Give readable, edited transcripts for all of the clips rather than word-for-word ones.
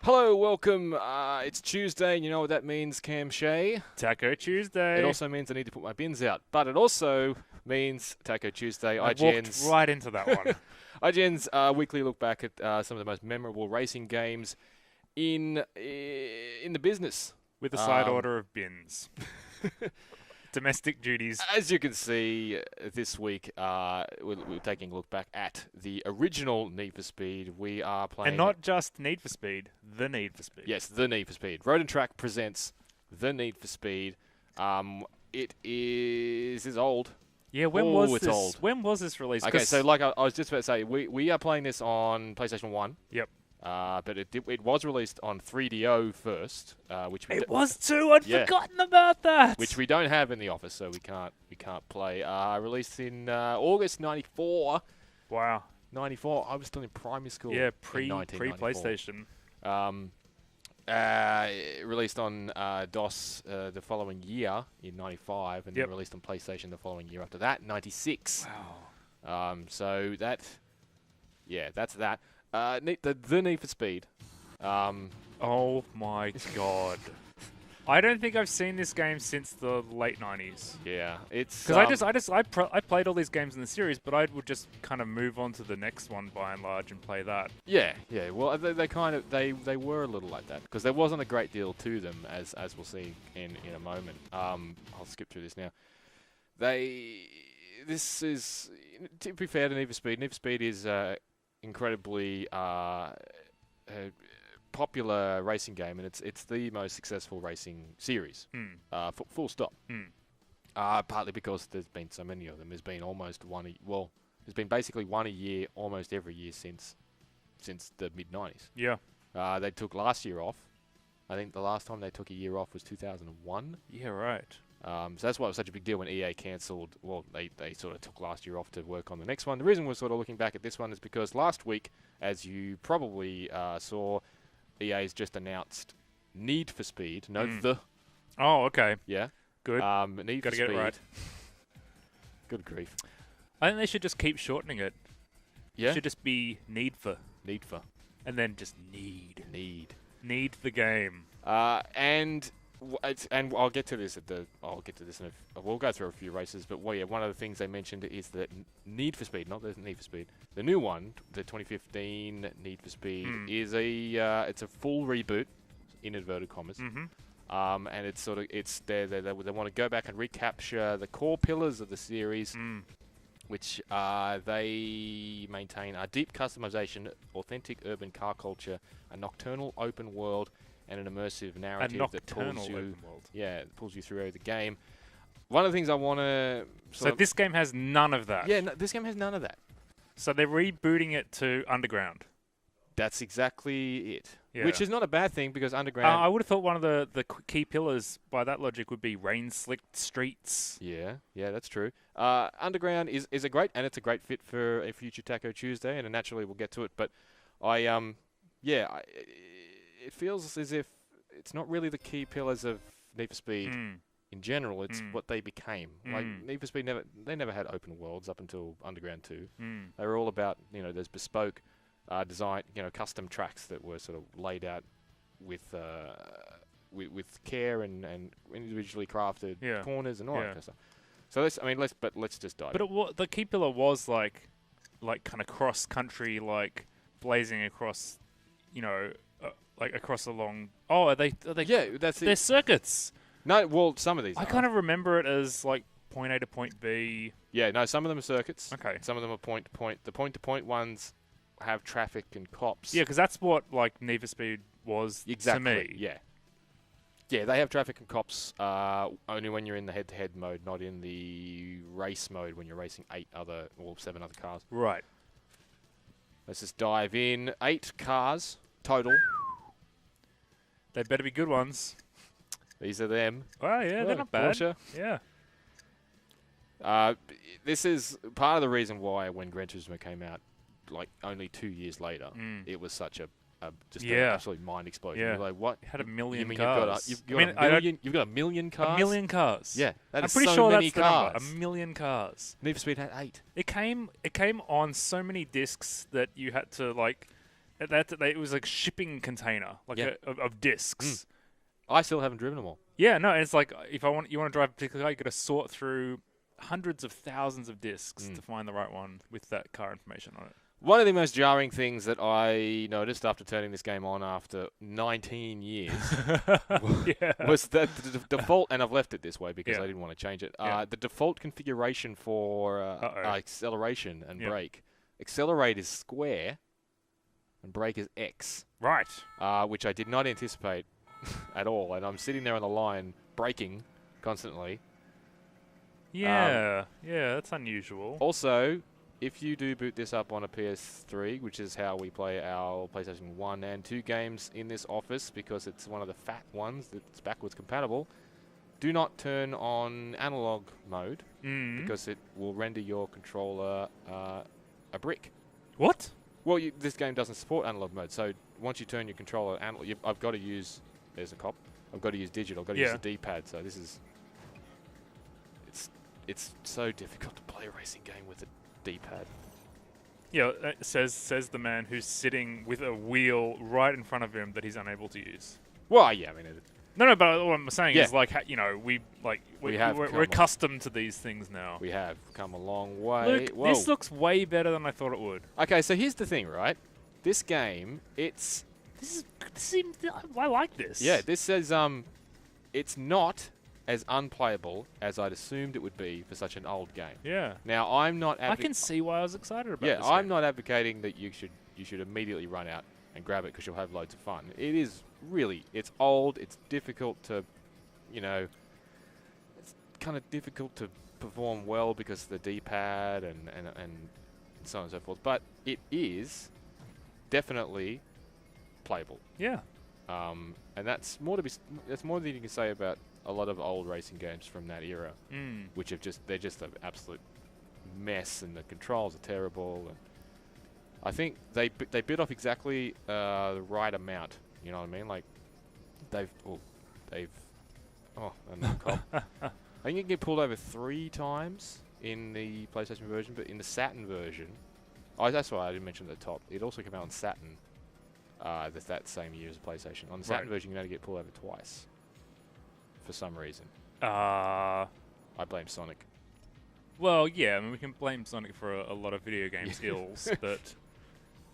Hello, welcome. It's Tuesday, and you know what that means, Cam Shay? Taco Tuesday. It also means I need to put my bins out, but it also means Taco Tuesday. I walked right into that one. IGN's weekly look back at some of the most memorable racing games in the business. With a side order of bins. Domestic duties. As you can see, this week we're taking a look back at the original Need for Speed. We are playing... And not just Need for Speed, the Need for Speed. Yes, the Need for Speed. Road and Track presents the Need for Speed. It is old. Yeah, when was this released? Okay, so like I was just about to say, we are playing this on PlayStation 1. Yep. But it was released on 3DO first, which we It was too. I'd forgotten about that. which we don't have in the office, so we can't play. Released in August '94. Wow. '94. I was still in primary school. Yeah, pre PlayStation. Released on DOS the following year in '95, and then released on PlayStation the following year after that, '96. Wow. So that's that. The Need for Speed. Oh my god. I don't think I've seen this game since the late 90s. Yeah, it's because I played all these games in the series, but I would just kind of move on to the next one by and large and play that. Yeah. Well, they were a little like that because there wasn't a great deal to them, as we'll see in a moment. I'll skip through this now. This is, to be fair to Need for Speed. Need for Speed is incredibly popular racing game, and it's the most successful racing series. Full stop. Partly because there's been so many of them. There's been almost there's been basically one a year, almost every year since the mid '90s. Yeah. They took last year off. I think the last time they took a year off was 2001. Yeah, right. So that's why it was such a big deal when EA cancelled. Well, they sort of took last year off to work on the next one. The reason we're sort of looking back at this one is because last week, as you probably saw, EA's just announced Need for Speed. No, the. Oh, okay. Yeah. Good. Need Gotta for get Speed. it right. Good grief. I think they should just keep shortening it. Yeah. It should just be Need for. Need for. And then just Need. Need the game. And I'll get to this we'll go through a few races, but one of the things they mentioned is that Need for Speed, not the Need for Speed, the new one, the 2015 Need for Speed, is it's a full reboot, in inverted commas. And it's they want to go back and recapture the core pillars of the series, which they maintain are deep customization, authentic urban car culture, a nocturnal open world, and an immersive narrative that pulls you through the game. One of the things I want to... So this game has none of that? Yeah, this game has none of that. So they're rebooting it to Underground? That's exactly it. Yeah. Which is not a bad thing, because Underground... I would have thought one of the key pillars, by that logic, would be rain-slicked streets. Yeah, that's true. Underground is a great fit for a future Taco Tuesday, and naturally we'll get to it, but it feels as if it's not really the key pillars of Need for Speed in general. It's what they became. Like Need for Speed never had open worlds up until Underground 2. They were all about those bespoke design, custom tracks that were sort of laid out with care and individually crafted corners and all that kind of stuff. So let's just dive. But the key pillar was like kind of cross country, like blazing across, like across a long... Oh, are they... Yeah, that's it. They're circuits. No, well, some of these I kind of remember it as like point A to point B. Yeah, no, some of them are circuits. Okay. Some of them are point to point. The point to point ones have traffic and cops. Yeah, because that's what like Need for Speed was to me. Yeah. Yeah, they have traffic and cops only when you're in the head-to-head mode, not in the race mode when you're racing 7 other cars. Right. Let's just dive in. 8 cars total. They better be good ones. These are them. Oh, yeah, they're not bad. Porsche. Yeah. This is part of the reason why when Gran Turismo came out, like only 2 years later, it was such an absolute mind explosion. Yeah. You're like, what? It had a million cars. You've got a million cars? A million cars. Yeah. I'm pretty sure that's the number. A million cars. Need for Speed had 8. It came on so many discs that you had to like it was like shipping container, like Yeah. of discs. I still haven't driven them all. Yeah, no, it's like if you want to drive a particular car, you got to sort through hundreds of thousands of discs to find the right one with that car information on it. One of the most jarring things that I noticed after turning this game on after 19 years was that the default, and I've left it this way because I didn't want to change it, the default configuration for acceleration and brake. Accelerate is square and brake is X. Right. Which I did not anticipate at all. And I'm sitting there on the line braking constantly. Yeah, that's unusual. Also, if you do boot this up on a PS3, which is how we play our PlayStation 1 and 2 games in this office, because it's one of the fat ones that's backwards compatible, do not turn on analog mode, because it will render your controller a brick. What? Well, this game doesn't support analog mode, so once you turn your controller analog, I've got to use, there's a cop, I've got to use digital, I've got to use the D-pad, so this is, it's so difficult to play a racing game with a D-pad. Yeah, says the man who's sitting with a wheel right in front of him that he's unable to use. Well, yeah, I mean, no, but what I'm saying is, like, we're accustomed to these things now. We have come a long way. Look, this looks way better than I thought it would. Okay, so here's the thing, right? This game, I like this. Yeah, this says it's not as unplayable as I'd assumed it would be for such an old game. Yeah. Now, I'm not. I can see why I was excited about. Yeah, I'm not advocating that you should immediately run out and grab it because you'll have loads of fun. It is really, it's old. It's difficult to, it's kind of difficult to perform well because of the D-pad and so on and so forth. But it is definitely playable. Yeah. And that's more than you can say about a lot of old racing games from that era, which they're just an absolute mess, and the controls are terrible. And I think they bit off exactly the right amount. You know what I mean? Like and the cop. I think you can get pulled over 3 times in the PlayStation version, but in the Saturn version, that's why I didn't mention at the top. It also came out on Saturn. That same year as the PlayStation. On the Saturn version, you can only get pulled over twice. For some reason. I blame Sonic. Well, yeah, I mean, we can blame Sonic for a lot of video games ills, but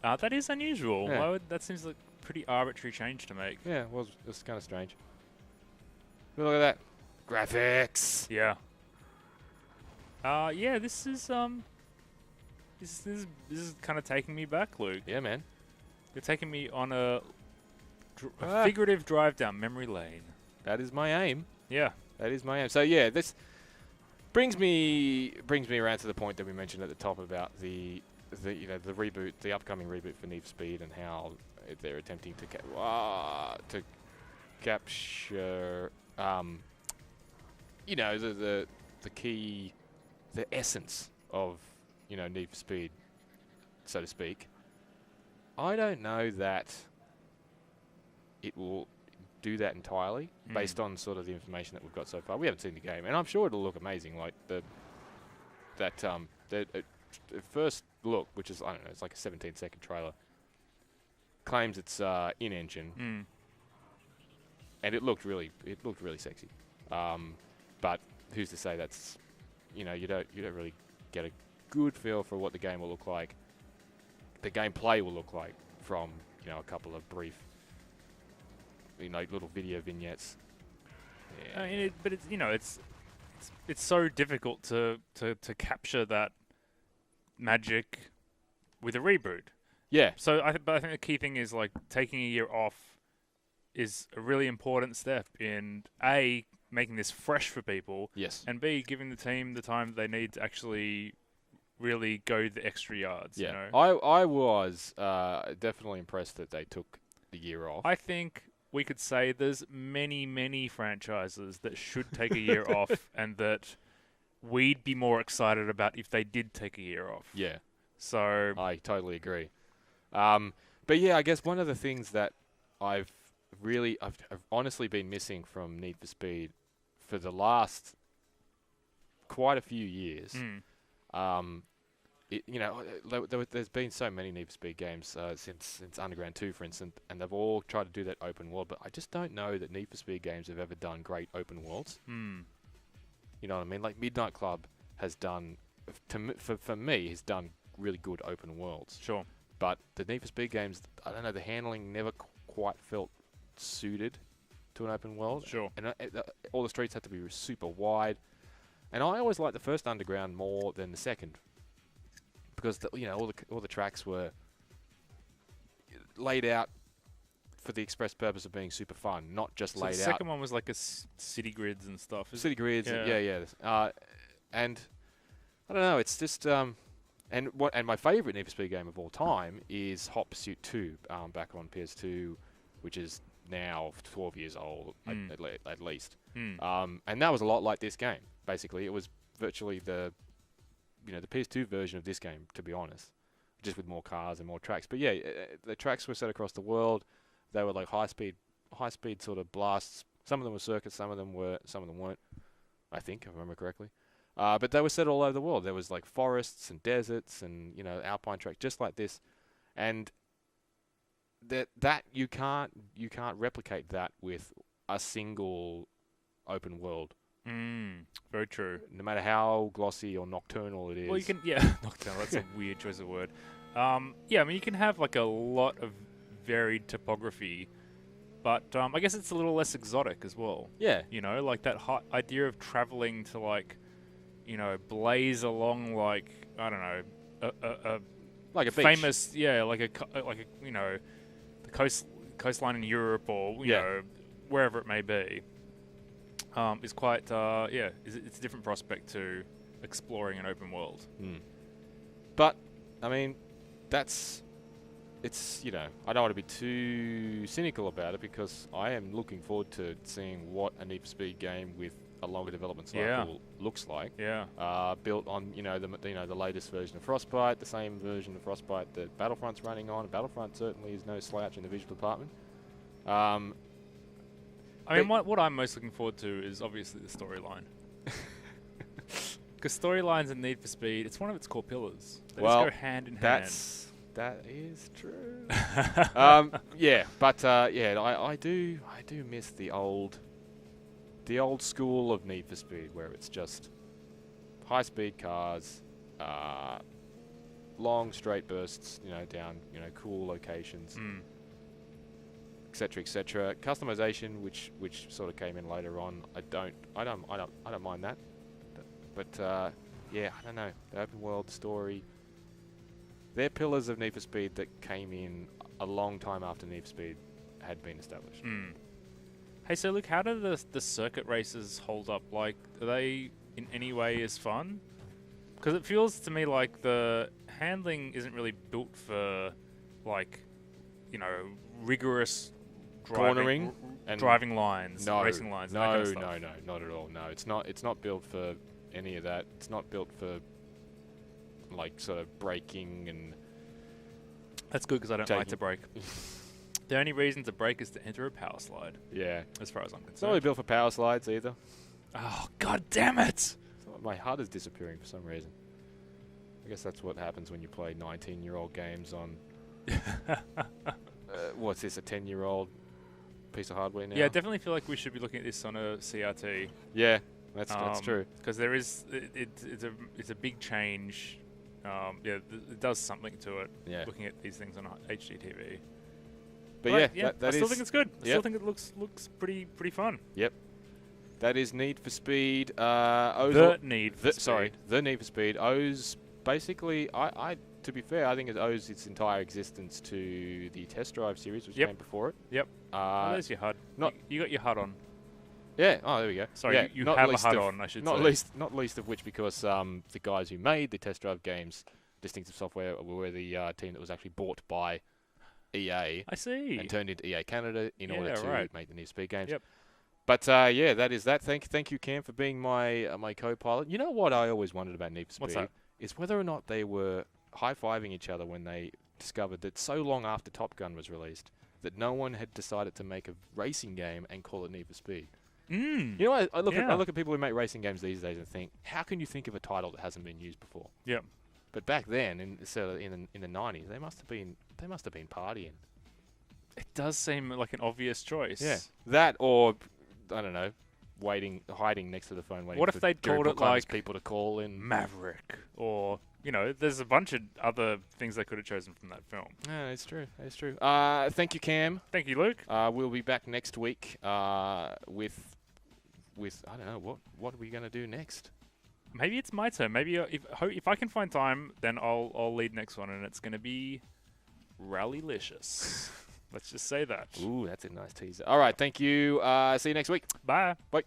that is unusual. Yeah. That seems like a pretty arbitrary change to make. Yeah, well, it's kind of strange. But look at that. Graphics! Yeah. Yeah, this is kind of taking me back, Luke. Yeah, man. You're taking me on a figurative drive down memory lane. That is my aim. Yeah. That is my aim. So yeah, this brings me around to the point that we mentioned at the top about the reboot, the upcoming reboot for Need for Speed, and how they're attempting to capture the key, the essence of Need for Speed, so to speak. I don't know that it will do that entirely based on sort of the information that we've got so far. We haven't seen the game, and I'm sure it'll look amazing. Like the first look, which is, I don't know, it's like a 17-second trailer, claims it's in-engine, and it looked really sexy. But who's to say that's, you don't really get a good feel for what the game will look like. The gameplay will look like from a couple of brief little video vignettes. Yeah. I mean, but it's so difficult to capture that magic with a reboot. Yeah. So I think the key thing is like taking a year off is a really important step in A, making this fresh for people. Yes. And B, giving the team the time they need to actually really go the extra yards. Yeah. I was definitely impressed that they took the year off. I think we could say there's many franchises that should take a year off, and that we'd be more excited about if they did take a year off. Yeah. So I totally agree. But yeah, I guess one of the things that I've honestly been missing from Need for Speed for the last quite a few years there's been so many Need for Speed games since Underground 2, for instance, and they've all tried to do that open world. But I just don't know that Need for Speed games have ever done great open worlds. You know what I mean? Like Midnight Club has done, for me, has done really good open worlds. Sure. But the Need for Speed games, I don't know, the handling never quite felt suited to an open world. Sure. And all the streets had to be super wide. And I always liked the first Underground more than the second, because all the tracks were laid out for the express purpose of being super fun, not just laid out. The second one was like city grids and stuff. City grids, yeah. And I don't know, it's just and my favourite Need for Speed game of all time is Hot Pursuit 2, back on PS2, which is now 12 years old at least. And that was a lot like this game. Basically, it was virtually the PS2 version of this game, to be honest, just with more cars and more tracks. But yeah, the tracks were set across the world. They were like high speed sort of blasts. Some of them were circuits, some of them weren't. I think, if I remember correctly. But they were set all over the world. There was like forests and deserts and alpine tracks just like this, and that you can't replicate that with a single open world. Very true. No matter how glossy or nocturnal it is. Well, you can, nocturnal. That's a weird choice of word. I mean, you can have like a lot of varied topography, but I guess it's a little less exotic as well. Yeah. Like that idea of traveling to like, blaze along like, I don't know, like a famous, beach. The coastline in Europe or wherever it may be. Is quite it's a different prospect to exploring an open world. But I mean, it's I don't want to be too cynical about it, because I am looking forward to seeing what a Need for Speed game with a longer development cycle looks like. Built on the latest version of Frostbite, the same version of Frostbite that Battlefront's running on. Battlefront certainly is no slouch in the visual department. I mean, what I'm most looking forward to is obviously the storyline. Because storylines in Need for Speed, it's one of its core pillars. They just go hand in hand. That is true. I do miss the old school of Need for Speed, where it's just high speed cars, long straight bursts, down cool locations. Etc. Customization, which sort of came in later on. I don't mind that. But I don't know. The open world story. They're pillars of Need for Speed that came in a long time after Need for Speed had been established. Hey, so look, how do the circuit races hold up? Like, are they in any way as fun? Because it feels to me like the handling isn't really built for, like, rigorous cornering and driving lines, racing lines. No, and that kind of stuff. no, not at all. No, it's not. It's not built for any of that. It's not built for like sort of braking and. That's good, because I don't like to brake. The only reason to brake is to enter a power slide. Yeah, as far as I'm concerned. It's not really built for power slides either. Oh, god damn it! So my HUD is disappearing for some reason. I guess that's what happens when you play 19-year-old games on. What's this? A 10-year-old piece of hardware now? Yeah, I definitely feel like we should be looking at this on a CRT. Yeah, that's true. Because there is it's a big change. It does something to it. Yeah. Looking at these things on HDTV. But I still think it's good. I still think it looks pretty fun. Yep. That is Need for Speed. The Need for Speed owes basically. To be fair, I think it owes its entire existence to the Test Drive series, which came before it. Yep. There's your HUD. You got your HUD on. Yeah. Oh, there we go. Sorry, you have a HUD on, I should say. Not least of which because the guys who made the Test Drive games, Distinctive Software, were the team that was actually bought by EA. I see. And turned into EA Canada in order to make the Need for Speed games. Yep. But that is that. Thank you, Cam, for being my co-pilot. You know what I always wondered about Need for Speed? What's that? Is whether or not they were high-fiving each other when they discovered that so long after Top Gun was released that no one had decided to make a racing game and call it Need for Speed. You know, I look at people who make racing games these days and think, how can you think of a title that hasn't been used before? Yep. But back then, in the 90s, they must have been partying. It does seem like an obvious choice. Yeah, that or I don't know, hiding next to the phone, waiting. What for if they'd Gary called it Buchanan like people to call in? Maverick, or there's a bunch of other things they could have chosen from that film. Yeah, it's true. It's true. Thank you, Cam. Thank you, Luke. We'll be back next week with I don't know what are we gonna do next. Maybe it's my turn. Maybe if I can find time, then I'll lead next one, and it's gonna be Rallylicious. Let's just say that. Ooh, that's a nice teaser. All right, thank you. See you next week. Bye. Bye.